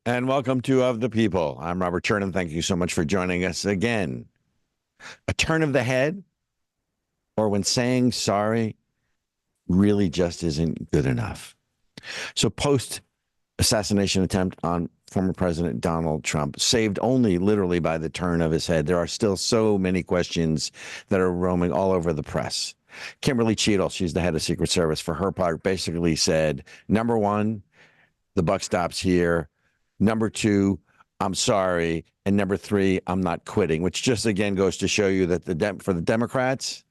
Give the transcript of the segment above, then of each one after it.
And welcome to Of the People. I'm Robert Chernin. Thank you so much for joining us again. A turn of the head, or when saying sorry really just isn't good enough. So post-assassination attempt on former President Donald Trump, saved only literally by the turn of his head, there are still so many questions that are roaming all over the press. Kimberly Cheadle, she's the head of Secret Service, for her part, basically said, number one, the buck stops here. Number two, I'm sorry. And number three, I'm not quitting, which just again goes to show you that for the Democrats,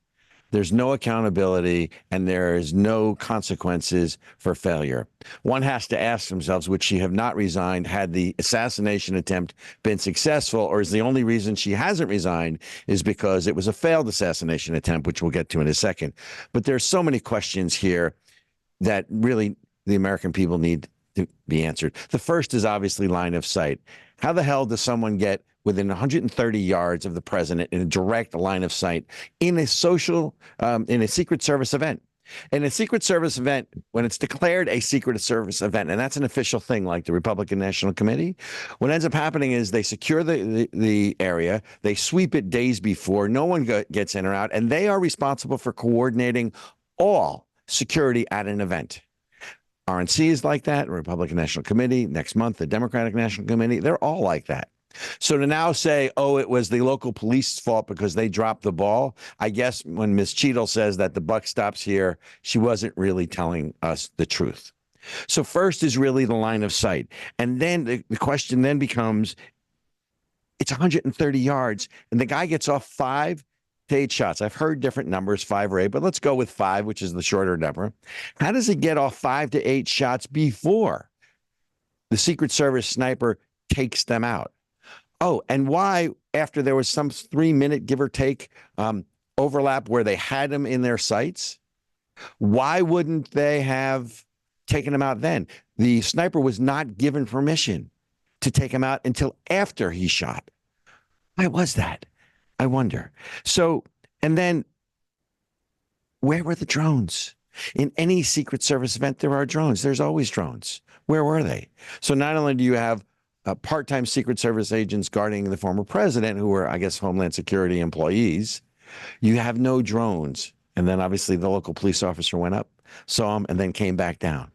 there's no accountability and there is no consequences for failure. One has to ask themselves, would she have not resigned had the assassination attempt been successful, or is the only reason she hasn't resigned is because it was a failed assassination attempt, which we'll get to in a second. But there's so many questions here that really the American people need to be answered. The first is obviously line of sight. How the hell does someone get within 130 yards of the president in a direct line of sight in a Secret Service event? In a Secret Service event, when it's declared a Secret Service event, and that's an official thing like the Republican National Committee, what ends up happening is they secure the area, they sweep it days before, no one gets in or out, and they are responsible for coordinating all security at an event. RNC is like that, Republican National Committee, next month, the Democratic National Committee, they're all like that. So to now say, oh, it was the local police's fault because they dropped the ball, I guess when Ms. Cheadle says that the buck stops here, she wasn't really telling us the truth. So first is really the line of sight. And then the question then becomes, it's 130 yards, and the guy gets off 5 to 8 shots. I've heard different numbers, 5 or 8, but let's go with 5, which is the shorter number. How does he get off 5 to 8 shots before the Secret Service sniper takes them out? Oh, and why, after there was some 3-minute give or take overlap where they had him in their sights, why wouldn't they have taken him out then? The sniper was not given permission to take him out until after he shot. Why was that? I wonder. So, and then where were the drones? In any Secret Service event, there are drones. There's always drones. Where were they? So not only do you have part-time Secret Service agents guarding the former president, who were, I guess, Homeland Security employees, you have no drones. And then obviously the local police officer went up, saw him, and then came back down.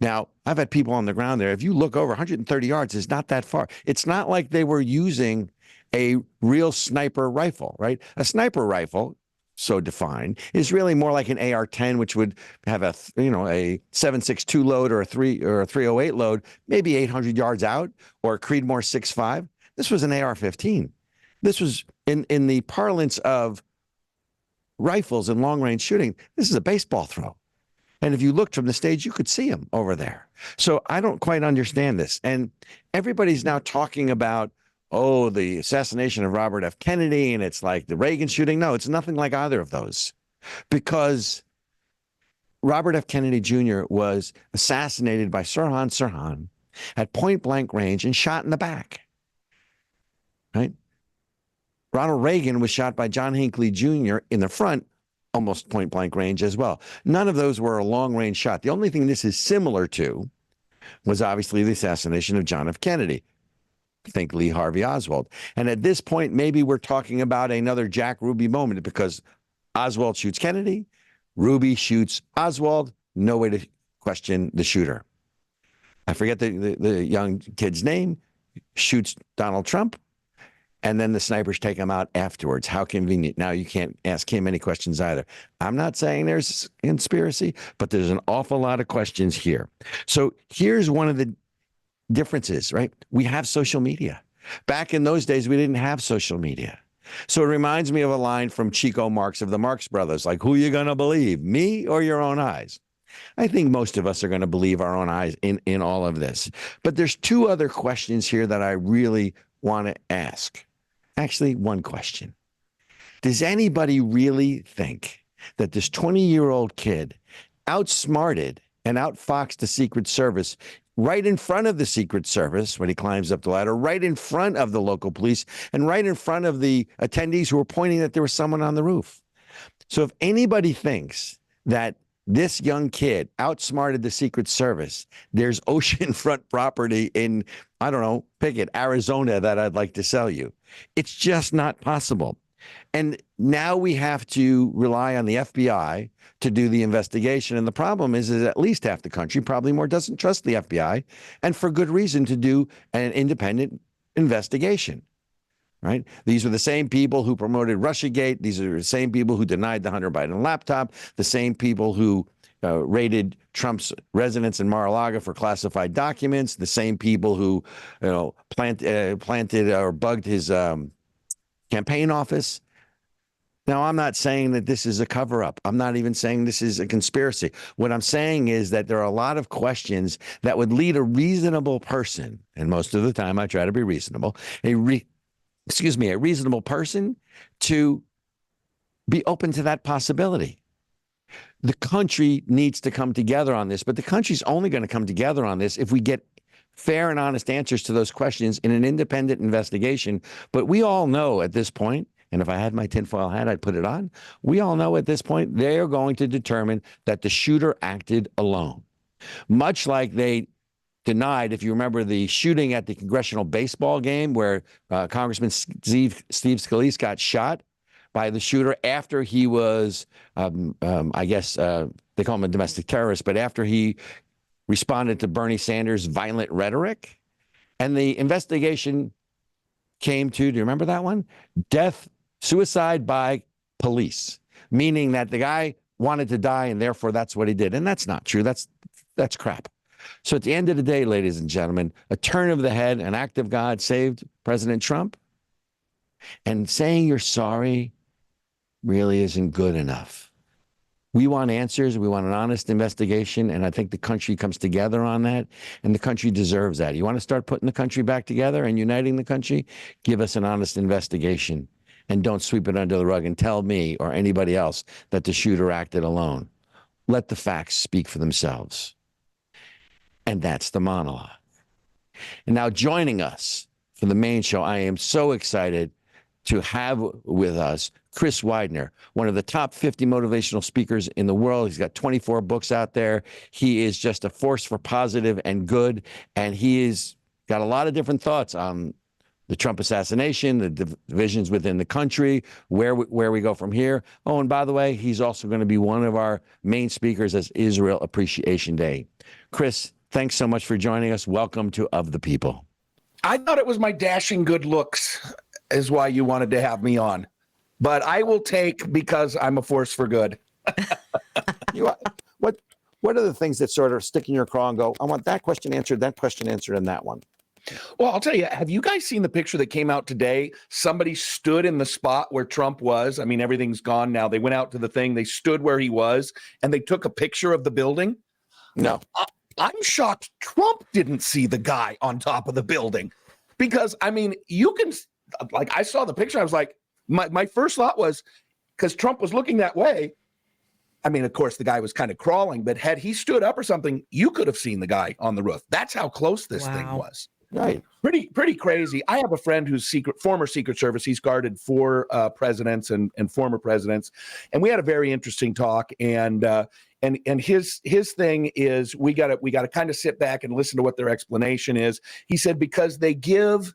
Now, I've had people on the ground there. If you look over 130 yards, it's not that far. It's not like they were using a real sniper rifle, right? A sniper rifle, so defined, is really more like an AR-10, which would have a 7.62 load or a 308 load, maybe 800 yards out, or a Creedmoor 6.5. This was an AR-15. This was, in the parlance of rifles and long-range shooting, this is a baseball throw. And if you looked from the stage, you could see him over there. So I don't quite understand this. And everybody's now talking about, oh, the assassination of Robert F. Kennedy, and it's like the Reagan shooting. No, it's nothing like either of those, because Robert F. Kennedy Jr. was assassinated by Sirhan at point-blank range and shot in the back, right? Ronald Reagan was shot by John Hinckley Jr. in the front, almost point-blank range as well. None of those were a long-range shot. The only thing this is similar to was obviously the assassination of John F. Kennedy. Think Lee Harvey Oswald. And at this point, maybe we're talking about another Jack Ruby moment, because Oswald shoots Kennedy, Ruby shoots Oswald, no way to question the shooter. I forget the young kid's name, shoots Donald Trump, and then the snipers take him out afterwards. How convenient. Now you can't ask him any questions either. I'm not saying there's conspiracy, but there's an awful lot of questions here. So here's one of the differences, right? We have social media. Back in those days, we didn't have social media. So it reminds me of a line from Chico Marx of the Marx Brothers, like, who are you going to believe, me or your own eyes? I think most of us are going to believe our own eyes in all of this. But there's 2 other questions here that I really want to ask. Actually, one question. Does anybody really think that this 20-year-old kid outsmarted and outfoxed the Secret Service right in front of the Secret Service when he climbs up the ladder, right in front of the local police, and right in front of the attendees who were pointing that there was someone on the roof? So if anybody thinks that This young kid outsmarted the Secret Service. There's oceanfront property in, I don't know, pick it, Arizona that I'd like to sell you. It's just not possible. And now we have to rely on the FBI to do the investigation. And the problem is at least half the country, probably more, doesn't trust the FBI, and for good reason, to do an independent investigation. Right? These are the same people who promoted Russiagate. These are the same people who denied the Hunter Biden laptop, the same people who raided Trump's residence in Mar-a-Lago for classified documents, the same people who, planted or bugged his campaign office. Now, I'm not saying that this is a cover-up. I'm not even saying this is a conspiracy. What I'm saying is that there are a lot of questions that would lead a reasonable person, and most of the time I try to be reasonable, a reasonable person to be open to that possibility. The country needs to come together on this, but the country's only going to come together on this if we get fair and honest answers to those questions in an independent investigation. But we all know at this point, and if I had my tinfoil hat, I'd put it on. We all know at this point, they're going to determine that the shooter acted alone. Much like they denied, if you remember the shooting at the congressional baseball game where Congressman Steve Scalise got shot by the shooter after he was, I guess they call him a domestic terrorist, but after he responded to Bernie Sanders' violent rhetoric. And the investigation came to, do you remember that one? Suicide by police, meaning that the guy wanted to die and therefore that's what he did. And that's not true. That's crap. So at the end of the day, ladies and gentlemen, a turn of the head, an act of God saved President Trump. And saying you're sorry really isn't good enough. We want answers. We want an honest investigation. And I think the country comes together on that. And the country deserves that. You want to start putting the country back together and uniting the country? Give us an honest investigation. And don't sweep it under the rug and tell me or anybody else that the shooter acted alone. Let the facts speak for themselves. And that's the monologue. And now joining us for the main show, I am so excited to have with us Chris Widener, one of the top 50 motivational speakers in the world. He's got 24 books out there. He is just a force for positive and good. And he has got a lot of different thoughts on the Trump assassination, the divisions within the country, where we go from here. Oh, and by the way, he's also going to be one of our main speakers as Israel Appreciation Day. Chris, thanks so much for joining us. Welcome to Of the People. I thought it was my dashing good looks is why you wanted to have me on. But I will take because I'm a force for good. What are the things that sort of stick in your craw and go, I want that question answered, and that one? Well, I'll tell you, have you guys seen the picture that came out today? Somebody stood in the spot where Trump was. I mean, everything's gone now. They went out to the thing. They stood where he was, and they took a picture of the building. No. I'm shocked Trump didn't see the guy on top of the building. Because, I mean, you can, like, I saw the picture. I was like, my first thought was, because Trump was looking that way, I mean, of course, the guy was kind of crawling, but had he stood up or something, you could have seen the guy on the roof. That's how close this thing was. Right. Pretty crazy. I have a friend who's former Secret Service. He's guarded 4 presidents and former presidents. And we had a very interesting talk. And his thing is we got to kind of sit back and listen to what their explanation is. He said, because they give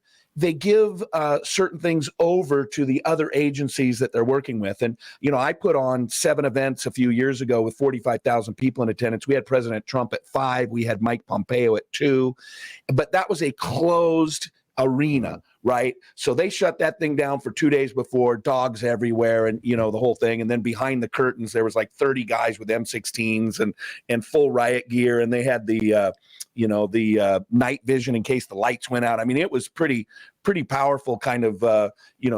certain things over to the other agencies that they're working with. And, you know, I put on 7 events a few years ago with 45,000 people in attendance. We had President Trump at 5. We had Mike Pompeo at 2. But that was a closed arena, right? So they shut that thing down for 2 days before, dogs everywhere, and, you know, the whole thing. And then behind the curtains, there was like 30 guys with M16s and full riot gear. And they had the night vision in case the lights went out. I mean, it was pretty powerful kind of,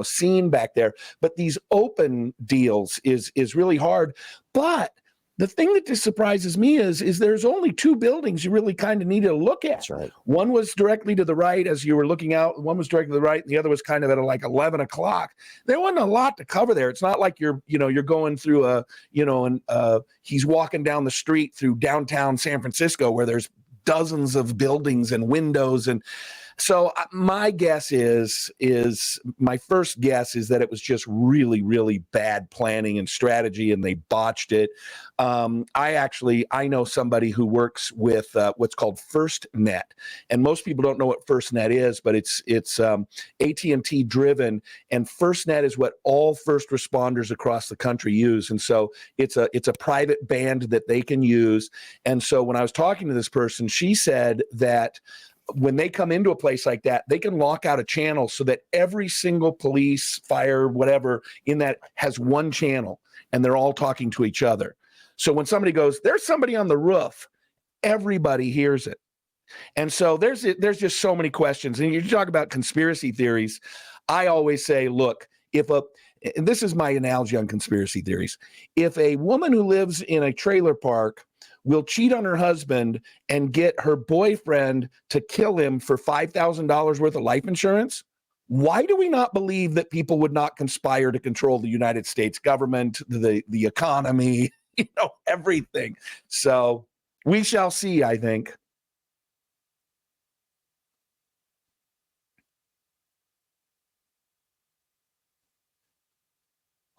scene back there. But these open deals is really hard. But the thing that just surprises me is there's only 2 buildings you really kind of need to look at. That's right. One was directly to the right as you were looking out. One was directly to the right. And the other was kind of at like 11 o'clock. There wasn't a lot to cover there. It's not like you're going through he's walking down the street through downtown San Francisco where there's dozens of buildings and windows. And So my guess is my first guess is that it was just really, really bad planning and strategy, and they botched it. I know somebody who works with what's called FirstNet, and most people don't know what FirstNet is, but it's AT&T driven, and FirstNet is what all first responders across the country use, and so it's a private band that they can use. And so when I was talking to this person, she said that when they come into a place like that, they can lock out a channel so that every single police, fire, whatever in that has one channel, and they're all talking to each other. So when somebody goes, there's somebody on the roof, everybody hears it. And so there's just so many questions. And you talk about conspiracy theories. I always say, look, and this is my analogy on conspiracy theories. If a woman who lives in a trailer park will cheat on her husband and get her boyfriend to kill him for $5,000 worth of life insurance, why do we not believe that people would not conspire to control the United States government, the economy, everything? So we shall see, I think.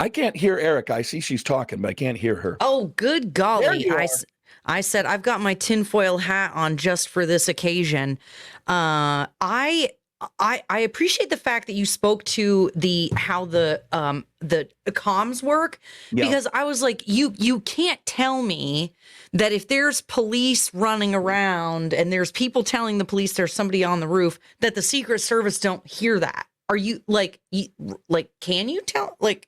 I can't hear Ericka. I see she's talking, but I can't hear her. Oh, good golly. I said, I've got my tinfoil hat on just for this occasion. I appreciate the fact that you spoke to how the comms work, because I was like, you can't tell me that if there's police running around and there's people telling the police there's somebody on the roof, that the Secret Service don't hear that. Are you can you tell, what?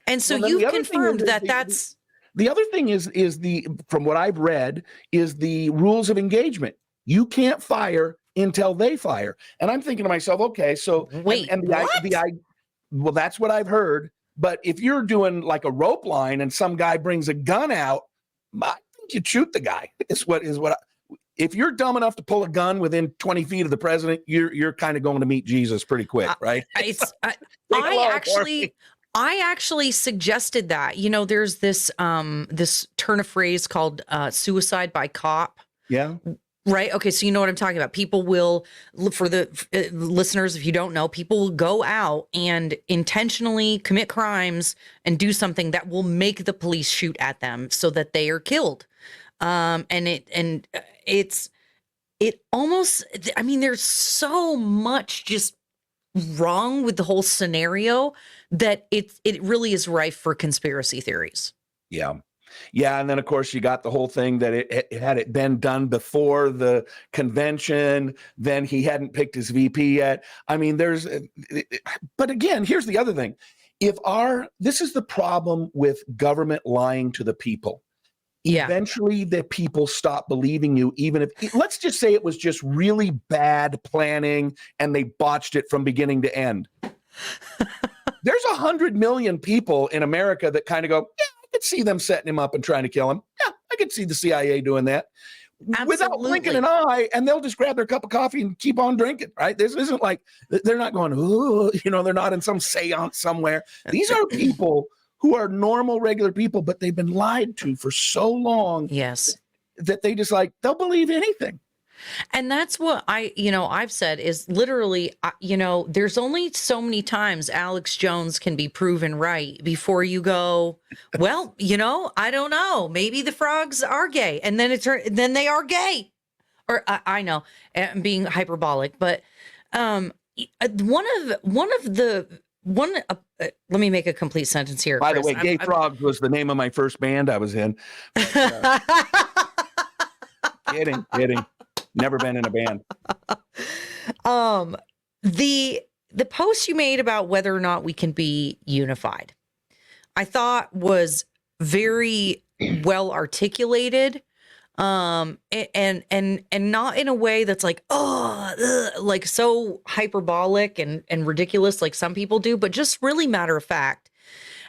And so you've confirmed that's the other thing is from what I've read is the rules of engagement. You can't fire until they fire. And I'm thinking to myself, okay, so wait, well, that's what I've heard. But if you're doing like a rope line and some guy brings a gun out, I think you shoot the guy. If you're dumb enough to pull a gun within 20 feet of the president, you're kind of going to meet Jesus pretty quick, right? I actually suggested that. There's this turn of phrase called suicide by cop. Yeah. Right. Okay. So you know what I'm talking about. People will, for the listeners, if you don't know, people will go out and intentionally commit crimes and do something that will make the police shoot at them so that they are killed. It almost, I mean, there's so much just wrong with the whole scenario that it really is rife for conspiracy theories. Yeah. Yeah. And then, of course, you got the whole thing that it had it been done before the convention, then he hadn't picked his VP yet. I mean, but again, here's the other thing. This is the problem with government lying to the people. Yeah. Eventually the people stop believing you, even if, let's just say it was just really bad planning and they botched it from beginning to end. There's 100 million people in America that kind of go, yeah, I could see them setting him up and trying to kill him. Yeah, I could see the CIA doing that. Absolutely. Without blinking an eye, and they'll just grab their cup of coffee and keep on drinking, right? This isn't like, they're not going, ooh, they're not in some seance somewhere. These are people who are normal, regular people, but they've been lied to for so long. Yes. That they just they'll believe anything. And that's what I've said is literally, there's only so many times Alex Jones can be proven right before you go, well, I don't know, maybe the frogs are gay, and then then they are gay. Or I know I'm being hyperbolic, but let me make a complete sentence here. By Chris. the way, Gay Frogs was the name of my first band I was in. But, kidding. Never been in a band. The post you made about whether or not we can be unified, I thought was very well articulated. And not in a way that's like, like so hyperbolic and ridiculous like some people do, but just really matter of fact.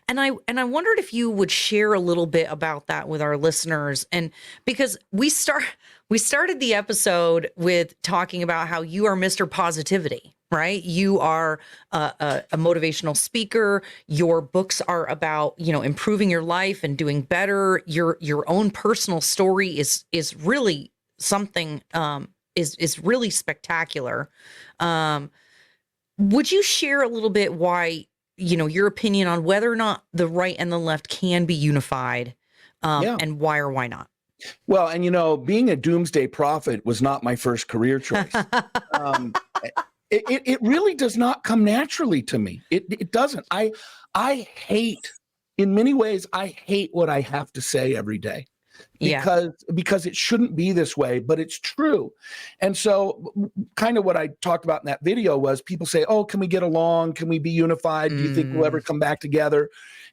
And I wondered if you would share a little bit about that with our listeners. And because we started the episode with talking about how you are Mr. Positivity, right? You are a motivational speaker. Your books are about, improving your life and doing better. Your own personal story is really something is really spectacular. Would you share a little bit why, your opinion on whether or not the right and the left can be unified, and why or why not? Well, and being a doomsday prophet was not my first career choice. It really does not come naturally to me. It doesn't. I hate, in many ways, I hate what I have to say every day. Because it shouldn't be this way, but it's true. And so kind of what I talked about in that video was people say, oh, can we get along? Can we be unified? Do you think we'll ever come back together?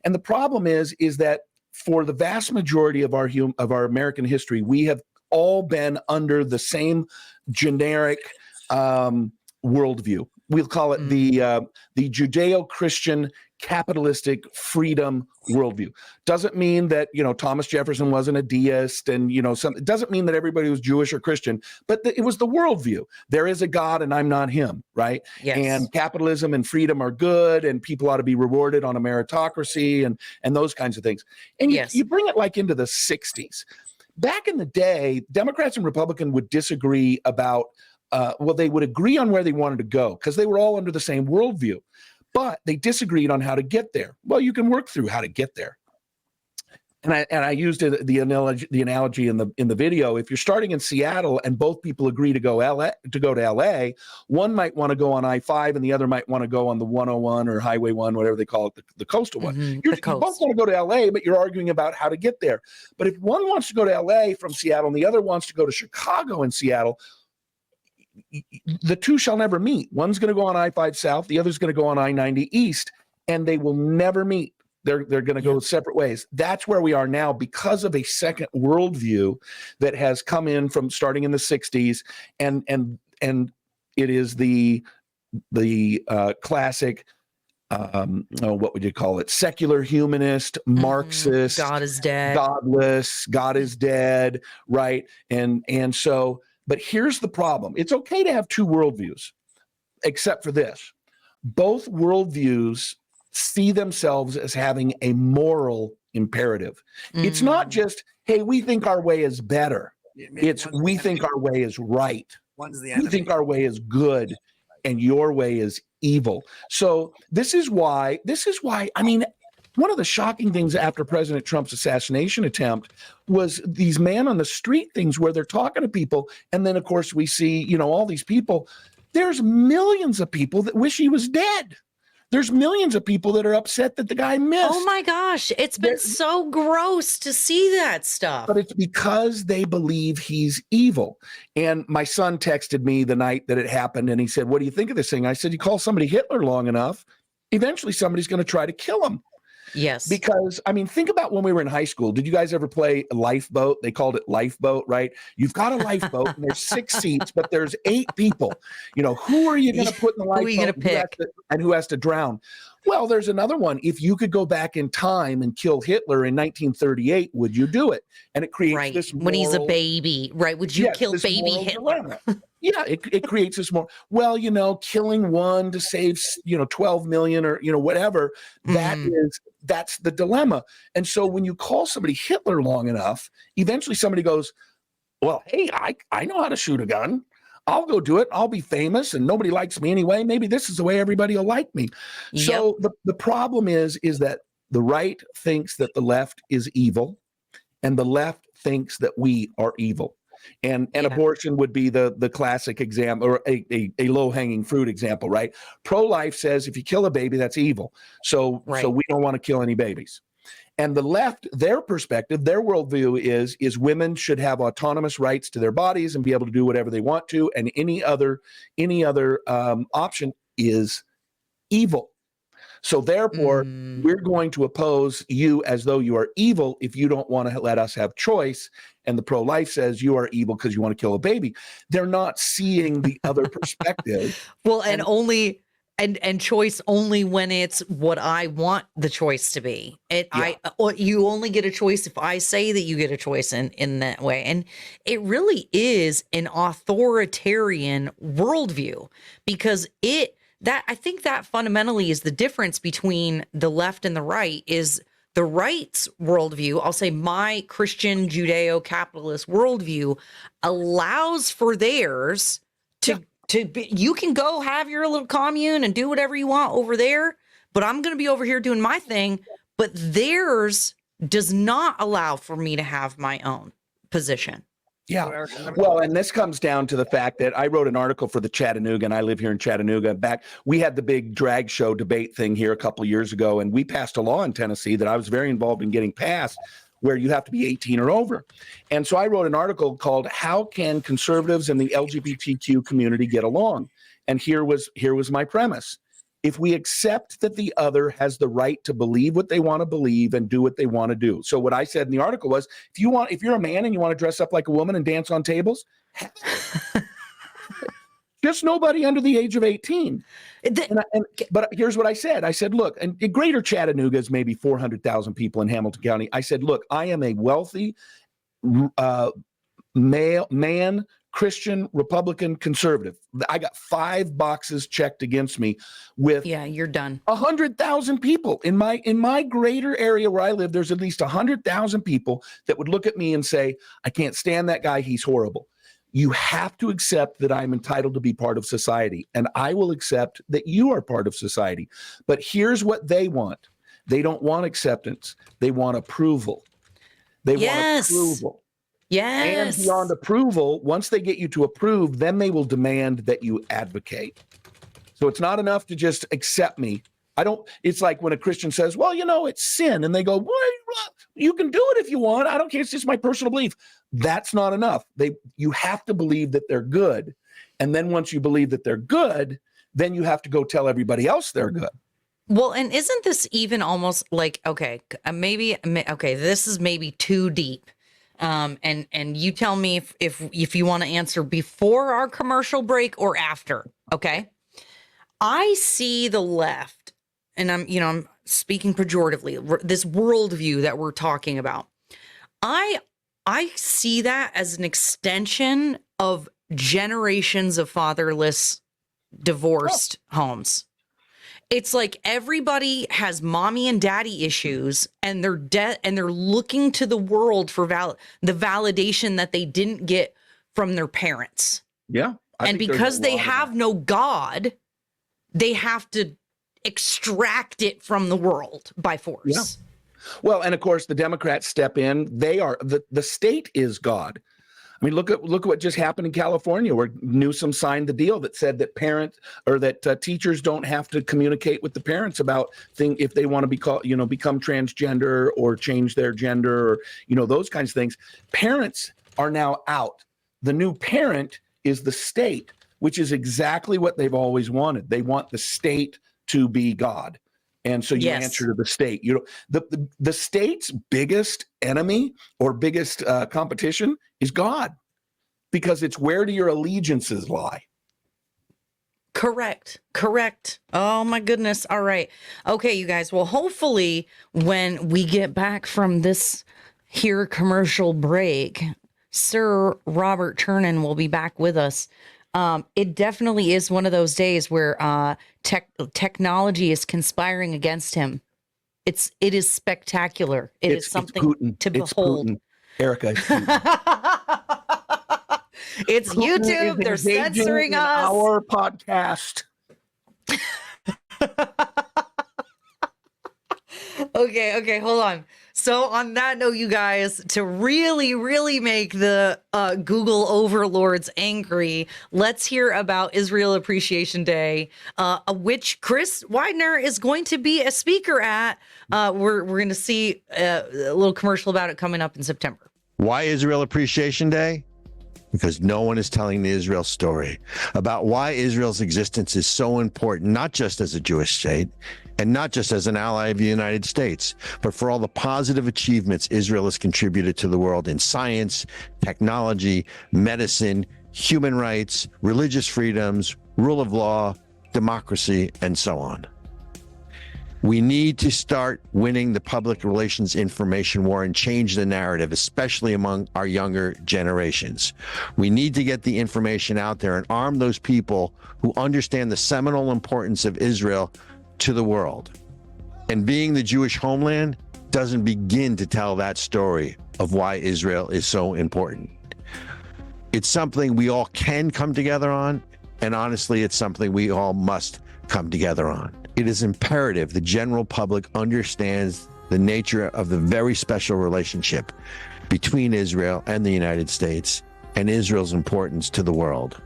And the problem is that for the vast majority of our American history, we have all been under the same generic worldview. We'll call it the judeo-christian capitalistic freedom worldview. Doesn't mean that, Thomas Jefferson wasn't a deist and, it doesn't mean that everybody was Jewish or Christian, but it was the worldview. There is a God and I'm not him, right? Yes. And capitalism and freedom are good and people ought to be rewarded on a meritocracy and those kinds of things. And you bring it like into the 60s. Back in the day, Democrats and Republicans would disagree about, they would agree on where they wanted to go because they were all under the same worldview. But they disagreed on how to get there. Well, you can work through how to get there. And I used the analogy in the video. If you're starting in Seattle and both people agree to go to LA, one might want to go on I-5 and the other might want to go on the 101 or Highway 1, whatever they call it, the coastal one. You both want to go to LA, but you're arguing about how to get there. But if one wants to go to LA from Seattle and the other wants to go to Chicago and Seattle, the two shall never meet. One's going to go on I-5 South, the other's going to go on I-90 East, and they will never meet. They're going to go separate ways. That's where we are now because of a second worldview that has come in from starting in the 60s, and it is the classic what would you call it? Secular humanist, Marxist, God is dead, godless, God is dead, right? And so. But here's the problem. It's okay to have two worldviews, except for this. Both worldviews see themselves as having a moral imperative. It's not just, hey, we think our way is better. It's we think our way is right. We think our way is good and your way is evil. So this is why, one of the shocking things after President Trump's assassination attempt was these man on the street things where they're talking to people. And then, of course, we see, all these people. There's millions of people that wish he was dead. There's millions of people that are upset that the guy missed. Oh, my gosh. It's been so gross to see that stuff. But it's because they believe he's evil. And my son texted me the night that it happened, and he said, what do you think of this thing? I said, you call somebody Hitler long enough, eventually somebody's going to try to kill him. Yes. Because, think about when we were in high school. Did you guys ever play Lifeboat? They called it Lifeboat, right? You've got a lifeboat and there's 6 seats, but there's 8 people. Who are you going to put in the lifeboat? Who are you going to pick? And who has to drown? Well, there's another one. If you could go back in time and kill Hitler in 1938, would you do it? And it creates this moral, when he's a baby, right? Would you kill baby Hitler? Yeah, it creates this more, killing one to save, 12 million or, whatever, that's the dilemma. And so when you call somebody Hitler long enough, eventually somebody goes, well, hey, I know how to shoot a gun. I'll go do it. I'll be famous and nobody likes me anyway. Maybe this is the way everybody will like me. Yep. So the problem is that the right thinks that the left is evil and the left thinks that we are evil. And abortion would be the classic example, or a low-hanging fruit example, right? Pro-life says if you kill a baby, that's evil. So we don't want to kill any babies. And the left, their perspective, their worldview is women should have autonomous rights to their bodies and be able to do whatever they want to, and any other option is evil. So therefore, we're going to oppose you as though you are evil if you don't want to let us have choice. And the pro-life says you are evil because you want to kill a baby. They're not seeing the other perspective. Well, and choice only when it's what I want the choice to be. You only get a choice if I say that you get a choice in that way. And it really is an authoritarian worldview because I think that fundamentally is the difference between the left and the right is the The right's worldview, I'll say my Christian Judeo-capitalist worldview, allows for theirs to be, you can go have your little commune and do whatever you want over there, but I'm going to be over here doing my thing. But theirs does not allow for me to have my own position. Yeah. Well, and this comes down to the fact that I wrote an article for the Chattanooga, and I live here in Chattanooga. We had the big drag show debate thing here a couple of years ago, and we passed a law in Tennessee that I was very involved in getting passed, where you have to be 18 or over. And so I wrote an article called "How Can Conservatives and the LGBTQ Community Get Along?" And here was my premise. If we accept that the other has the right to believe what they want to believe and do what they want to do. So what I said in the article was, if you're a man and you want to dress up like a woman and dance on tables, just nobody under the age of 18. But here's what I said. I said, look, and greater Chattanooga is maybe 400,000 people in Hamilton County. I said, look, I am a wealthy man, Christian, Republican, conservative. I got 5 boxes checked against me with you're done. 100,000 people in my greater area where I live. There's at least 100,000 people that would look at me and say, I can't stand that guy. He's horrible. You have to accept that I'm entitled to be part of society, and I will accept that you are part of society. But here's what they want. They don't want acceptance. They want approval. They want approval. Yes. And beyond approval, once they get you to approve, then they will demand that you advocate. So it's not enough to just accept me. It's like when a Christian says, well, it's sin. And they go, well, you can do it if you want. I don't care. It's just my personal belief. That's not enough. You have to believe that they're good. And then once you believe that they're good, then you have to go tell everybody else they're good. Well, and isn't this even almost like, this is maybe too deep. And you tell me if you want to answer before our commercial break or after. Okay. I see the left, and I'm speaking pejoratively, this worldview that we're talking about. I see that as an extension of generations of fatherless, divorced homes. It's like everybody has mommy and daddy issues, and they're looking to the world for the validation that they didn't get from their parents. Yeah. And because they have no God, they have to extract it from the world by force. Yeah. Well, and of course the Democrats step in. They are the state is God. I mean, look at what just happened in California, where Newsom signed the deal that said that teachers don't have to communicate with the parents about if they want to become transgender or change their gender or those kinds of things. Parents are now out. The new parent is the state, which is exactly what they've always wanted. They want the state to be God. And so you answer to the state. The state's biggest enemy or biggest competition is God, because it's where do your allegiances lie? Correct. Oh my goodness. All right. Okay, you guys. Well, hopefully when we get back from this here commercial break, Sir Robert Chernin will be back with us. It definitely is one of those days where technology is conspiring against him. It is spectacular. It's something to behold. It's Ericka, it's Putin. It's Putin YouTube. They're censoring us. Our podcast. Okay, hold on. So on that note, you guys, to really, really make the Google overlords angry, let's hear about Israel Appreciation Day, which Chris Widener is going to be a speaker at. We're going to see a little commercial about it coming up in September. Why Israel Appreciation Day? Because no one is telling the Israel story about why Israel's existence is so important, not just as a Jewish state and not just as an ally of the United States, but for all the positive achievements Israel has contributed to the world in science, technology, medicine, human rights, religious freedoms, rule of law, democracy, and so on. We need to start winning the public relations information war and change the narrative, especially among our younger generations. We need to get the information out there and arm those people who understand the seminal importance of Israel to the world. And being the Jewish homeland doesn't begin to tell that story of why Israel is so important. It's something we all can come together on, and honestly, it's something we all must come together on. It is imperative the general public understands the nature of the very special relationship between Israel and the United States and Israel's importance to the world.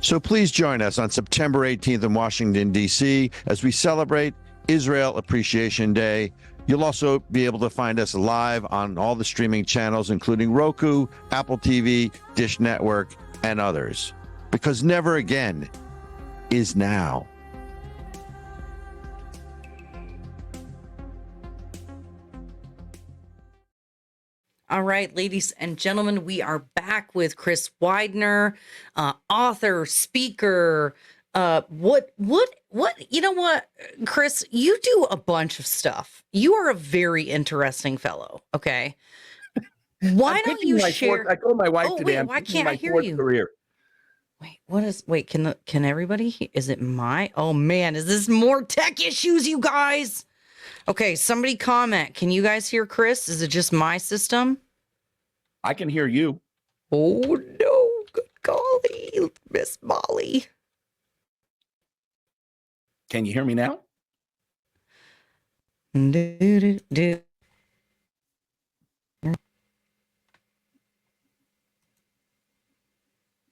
So please join us on September 18th in Washington, D.C. as we celebrate Israel Appreciation Day. You'll also be able to find us live on all the streaming channels, including Roku, Apple TV, Dish Network, and others. Because never again is now. All right, ladies and gentlemen, we are back with Chris Widener, author, speaker. You know what, Chris, you do a bunch of stuff. You are a very interesting fellow. Okay. Why don't you share? I told my wife today, wait, why can't I hear you? Career. Can everybody, is it oh man, is this more tech issues, you guys? Okay, somebody comment. Can you guys hear Chris? Is it just my system? I can hear you. Oh no, good golly, Miss Molly. Can you hear me now? Do.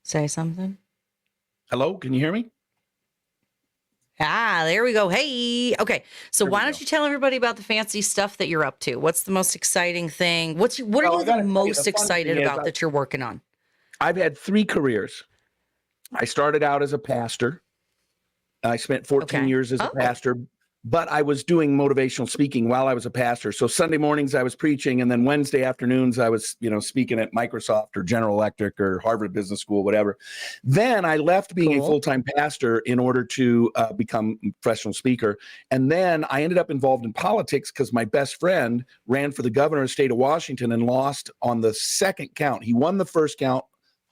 Say something. Hello, can you hear me? There we go. Hey. Okay. So There we why don't go. you tell everybody about the fancy stuff that you're up to? What's the most exciting thing? What are Well, I you gotta the tell you, most the fun excited thing is about that you're working on? I've had 3 careers. I started out as a pastor. I spent 14 Okay. years as a Oh. pastor, but I was doing motivational speaking while I was a pastor. So Sunday mornings I was preaching, and then Wednesday afternoons I was, speaking at Microsoft or General Electric or Harvard Business School, whatever. Then I left being a Cool. full-time pastor in order to become a professional speaker. And then I ended up involved in politics because my best friend ran for the governor of the state of Washington and lost on the second count. He won the first count,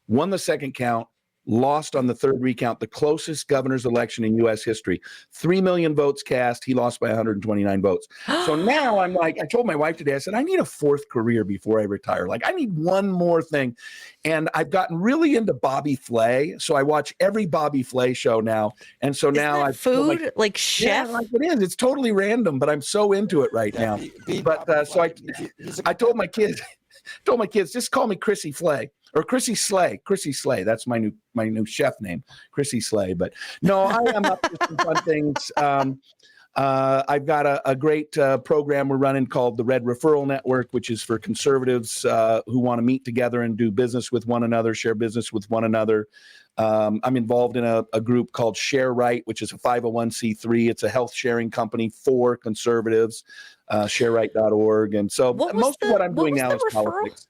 won the second count, lost on the third recount, the closest governor's election in U.S. history. 3 million votes cast. He lost by 129 votes. So now I'm like, I told my wife today, I said, I need a 4th career before I retire. Like, I need one more thing. And I've gotten really into Bobby Flay. So I watch every Bobby Flay show now. And so now I've food like chef. Yeah, like it is. It's totally random, but I'm so into it right now. But so I told my kids, just call me Chrissy Flay. Or Chrissy Slay. Chrissy Slay. That's my new chef name, Chrissy Slay. But no, I am up to some fun things. I've got a great program we're running called the Red Referral Network, which is for conservatives who want to meet together and do business with one another, share business with one another. I'm involved in a group called Share Right, which is a 501c3. It's a health sharing company for conservatives, shareright.org. And so most of what I'm doing now is politics.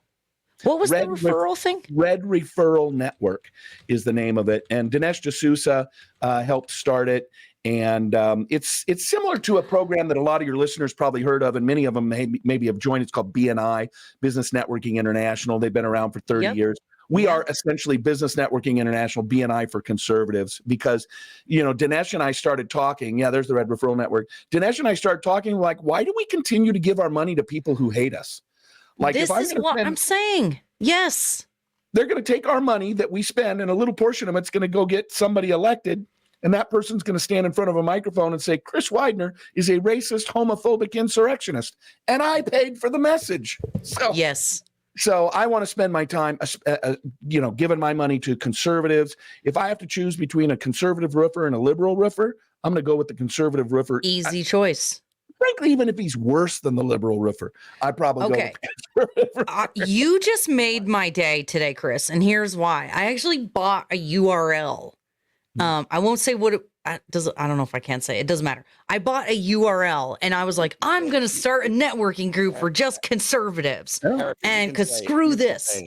What was the referral thing? Red Referral Network is the name of it. And Dinesh D'Souza helped start it. And it's similar to a program that a lot of your listeners probably heard of, and many of them maybe have joined. It's called BNI, Business Networking International. They've been around for 30 years. We are essentially Business Networking International, BNI for conservatives, because, Dinesh and I started talking. Yeah, there's the Red Referral Network. Dinesh and I started talking like, why do we continue to give our money to people who hate us? Like, this is what I'm saying. Yes. They're going to take our money that we spend, and a little portion of it's going to go get somebody elected. And that person's going to stand in front of a microphone and say, Chris Widener is a racist, homophobic insurrectionist. And I paid for the message. So, yes. So I want to spend my time, giving my money to conservatives. If I have to choose between a conservative roofer and a liberal roofer, I'm going to go with the conservative roofer. Easy choice. Frankly, even if he's worse than the liberal roofer, I'd probably go with the conservative roofer. You just made my day today, Chris, and here's why. I actually bought a URL. I won't say what I don't know if I can say. It doesn't matter. I bought a URL, and I was like, I'm going to start a networking group for just conservatives. Yeah. And because screw this.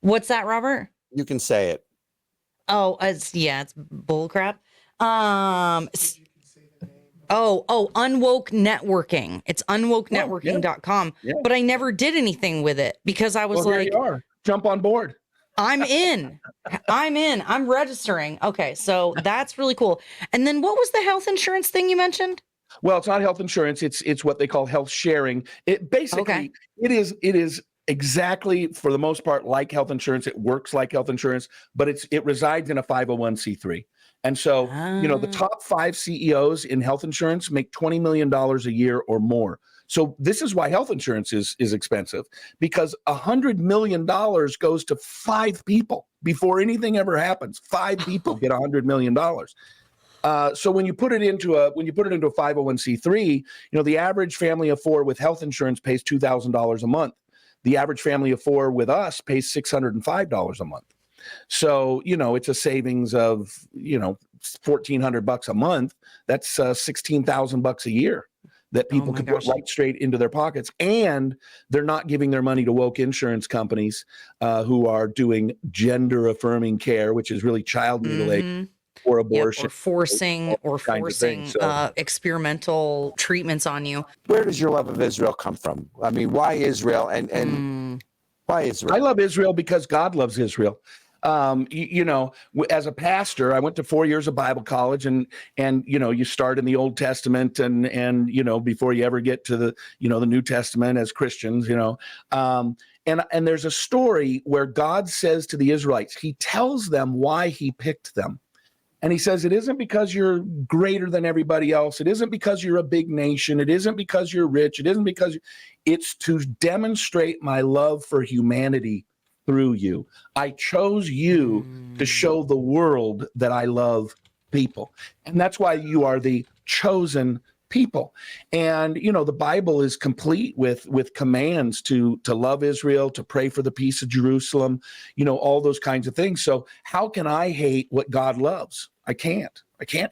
What's that, Robert? You can say it. Oh, it's bullcrap. Unwoke networking. It's unwokenetworking.com. Yeah. But I never did anything with it because I was There you are. Jump on board. I'm in. I'm registering. Okay, so that's really cool. And then what was the health insurance thing you mentioned? Well, it's not health insurance. It's what they call health sharing. It basically it is exactly, for the most part, like health insurance. It works like health insurance, but it resides in a 501c3. And so, the top 5 CEOs in health insurance make $20 million a year or more. So this is why health insurance is expensive, because $100 million goes to 5 people before anything ever happens. 5 people get $100 million. So when you put it into a 501c3, the average family of 4 with health insurance pays $2,000 a month. The average family of 4 with us pays $605 a month. So, it's a savings of, $1,400 a month. That's $16,000 a year that people can put right straight into their pockets. And they're not giving their money to woke insurance companies who are doing gender affirming care, which is really child mutilation or abortion. Or forcing experimental treatments on you. Where does your love of Israel come from? I mean, why Israel and why Israel? I love Israel because God loves Israel. As a pastor, I went to 4 years of Bible college, and you start in the Old Testament and before you ever get to the New Testament as Christians, and there's a story where God says to the Israelites, he tells them why he picked them. And he says, it isn't because you're greater than everybody else. It isn't because you're a big nation. It isn't because you're rich. It isn't because it's to demonstrate my love for humanity through you. I chose you to show the world that I love people. And that's why you are the chosen people. And, the Bible is complete with commands to love Israel, to pray for the peace of Jerusalem, all those kinds of things. So how can I hate what God loves? I can't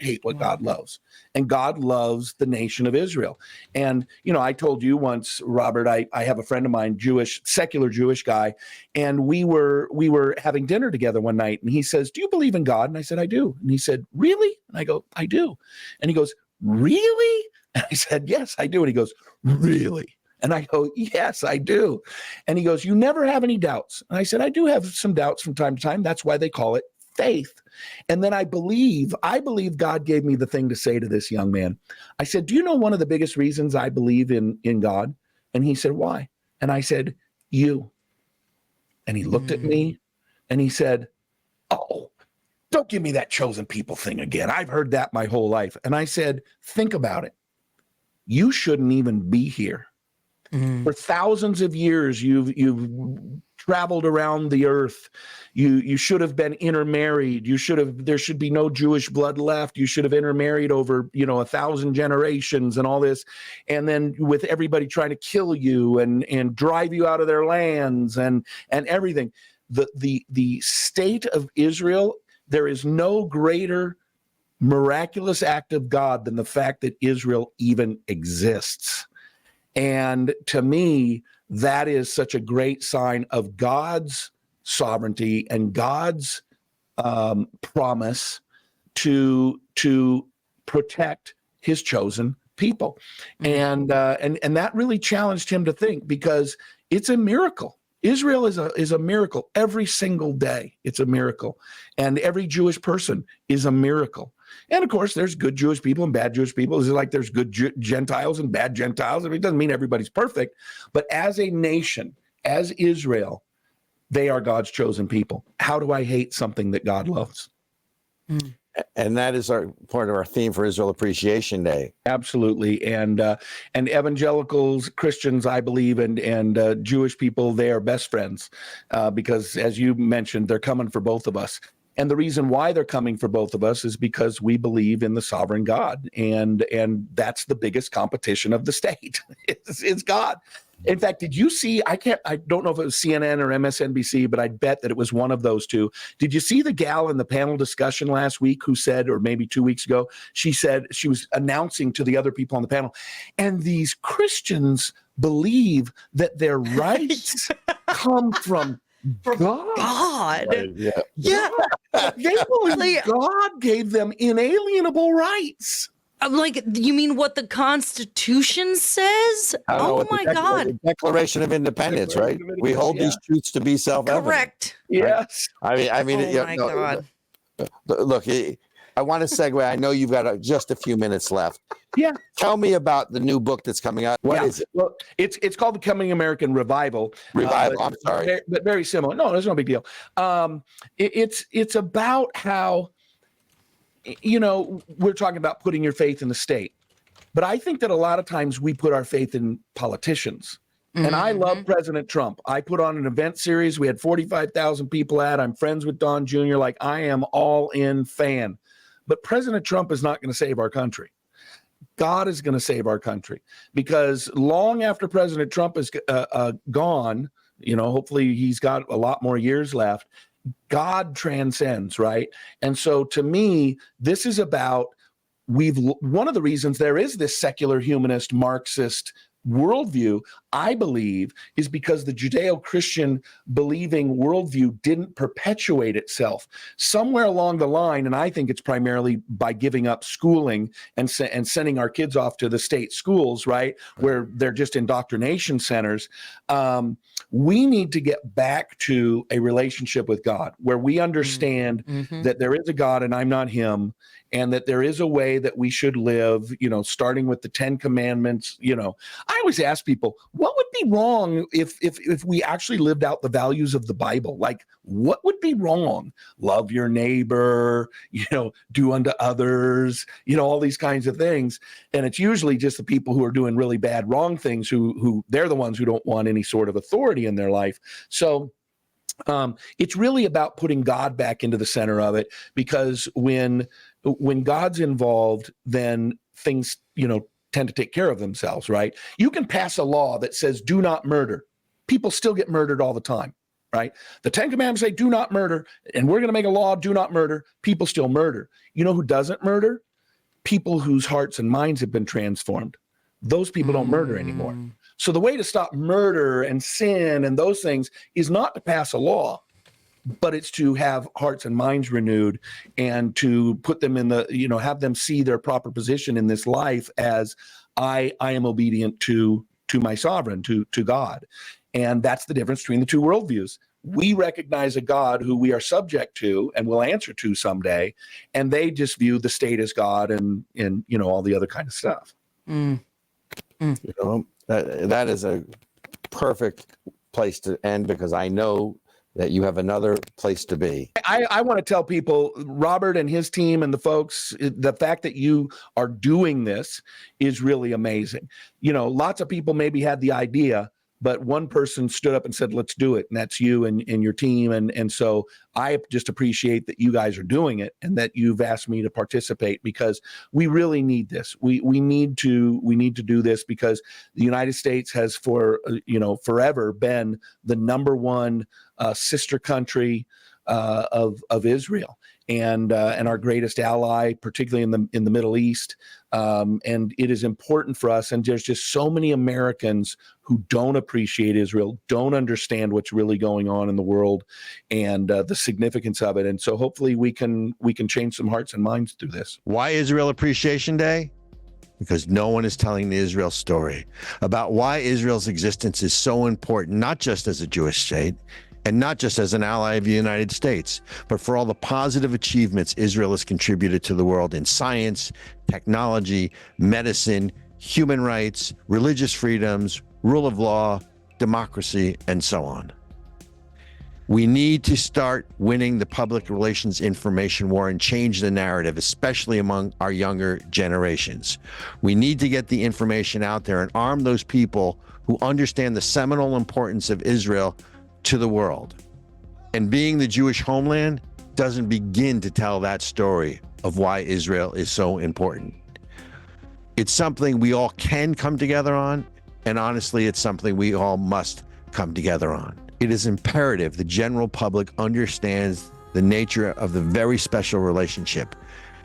hate what God loves. And God loves the nation of Israel. And, I told you once, Robert, I have a friend of mine, secular Jewish guy, and we were having dinner together one night, and he says, do you believe in God? And I said, I do. And he said, really? And I go, I do. And he goes, really? And I said, yes, I do. And he goes, really? And I go, yes, I do. And he goes, you never have any doubts? And I said, I do have some doubts from time to time. That's why they call it faith. And then I believe God gave me the thing to say to this young man. I said, do you know one of the biggest reasons I believe in God? And he said, why? And I said, you. And he looked at me and he said, oh, don't give me that chosen people thing again. I've heard that my whole life. And I said, think about it. You shouldn't even be here. For thousands of years, you've traveled around the earth. You should have been intermarried. There should be no Jewish blood left. You should have intermarried over 1,000 generations and all this. And then with everybody trying to kill you and drive you out of their lands and everything. The state of Israel, there is no greater miraculous act of God than the fact that Israel even exists. And to me, that is such a great sign of God's sovereignty and God's promise to protect his chosen people. And that really challenged him to think, because it's a miracle. Israel is a miracle every single day. It's a miracle. And every Jewish person is a miracle. And of course, there's good Jewish people and bad Jewish people. It's like there's good Gentiles and bad Gentiles. I mean, it doesn't mean everybody's perfect. But as a nation, as Israel, they are God's chosen people. How do I hate something that God loves? And that is part of our theme for Israel Appreciation Day. Absolutely. And evangelicals, Christians, I believe, and Jewish people, they are best friends because, as you mentioned, they're coming for both of us. And the reason why they're coming for both of us is because we believe in the sovereign God. And that's the biggest competition of the state. It's God. In fact, did you see, I don't know if it was CNN or MSNBC, but I bet that it was one of those two. Did you see the gal in the panel discussion last week who said, or maybe 2 weeks ago, she said she was announcing to the other people on the panel, and these Christians believe that their rights come from God. Right, yeah. Yeah. They believe God gave them inalienable rights. I'm like, you mean what the Constitution says? Oh my God. The Declaration of Independence, right? We hold these truths to be self-evident. Correct. Yes. I mean. Oh my God. Look, I want to segue. I know you've got just a few minutes left. Yeah. Tell me about the new book that's coming out. What is it? Well, it's called The Coming American Revival. I'm sorry. But very similar. No, there's no big deal. It's about how, we're talking about putting your faith in the state. But I think that a lot of times we put our faith in politicians. And I love President Trump. I put on an event series. We had 45,000 people at. I'm friends with Don Jr. Like, I am all in fan. But President Trump is not going to save our country. God is going to save our country, because long after President Trump is gone, hopefully he's got a lot more years left, God transcends, right? And so to me, this is about one of the reasons there is this secular humanist Marxist worldview, I believe, is because the judeo-christian believing worldview didn't perpetuate itself. Somewhere along the line, and I think it's primarily by giving up schooling and sending our kids off to the state schools, right, where they're just indoctrination centers, we need to get back to a relationship with God where we understand that there is a God and I'm not him, and that there is a way that we should live, starting with the 10 Commandments. I always ask people, what would be wrong if we actually lived out the values of the Bible? Like, what would be wrong? Love your neighbor, do unto others, all these kinds of things. And it's usually just the people who are doing really bad, wrong things who they're the ones who don't want any sort of authority in their life. So it's really about putting God back into the center of it, because when God's involved, then things, tend to take care of themselves, right? You can pass a law that says do not murder. People still get murdered all the time, right? The 10 Commandments say do not murder, and we're going to make a law, do not murder. People still murder. You know who doesn't murder? People whose hearts and minds have been transformed. Those people don't murder anymore. So the way to stop murder and sin and those things is not to pass a law, but it's to have hearts and minds renewed, and to put them in the, have them see their proper position in this life as I am obedient to my sovereign, to God. And that's the difference between the two worldviews. We recognize a God who we are subject to and will answer to someday, and they just view the state as God and all the other kind of stuff. That is a perfect place to end, because I know that you have another place to be. I want to tell people, Robert and his team and the folks, the fact that you are doing this is really amazing. Lots of people maybe had the idea, but one person stood up and said, let's do it. And that's you and your team. And so I just appreciate that you guys are doing it and that you've asked me to participate, because we really need this. We need to do this, because the United States has forever been the number one sister country of Israel, and our greatest ally, particularly in the Middle East. And it is important for us. And there's just so many Americans who don't appreciate Israel, don't understand what's really going on in the world, and the significance of it. And so hopefully we can change some hearts and minds through this. Why Israel Appreciation Day? Because no one is telling the Israel story about why Israel's existence is so important, not just as a Jewish state, and not just as an ally of the United States, but for all the positive achievements Israel has contributed to the world in science, technology, medicine, human rights, religious freedoms, rule of law, democracy, and so on. We need to start winning the public relations information war and change the narrative, especially among our younger generations. We need to get the information out there and arm those people who understand the seminal importance of Israel to the world. And being the Jewish homeland doesn't begin to tell that story of why Israel is so important. It's something we all can come together on, and honestly, it's something we all must come together on. It is imperative the general public understands the nature of the very special relationship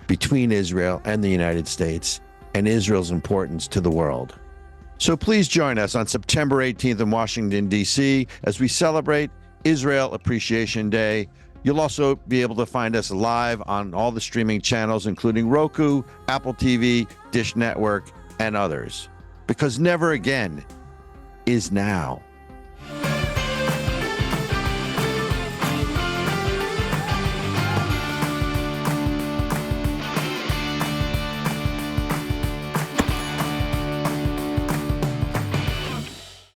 between Israel and the United States, and Israel's importance to the world. So please join us on September 18th in Washington, D.C. as we celebrate Israel Appreciation Day. You'll also be able to find us live on all the streaming channels, including Roku, Apple TV, Dish Network, and others. Because never again is now.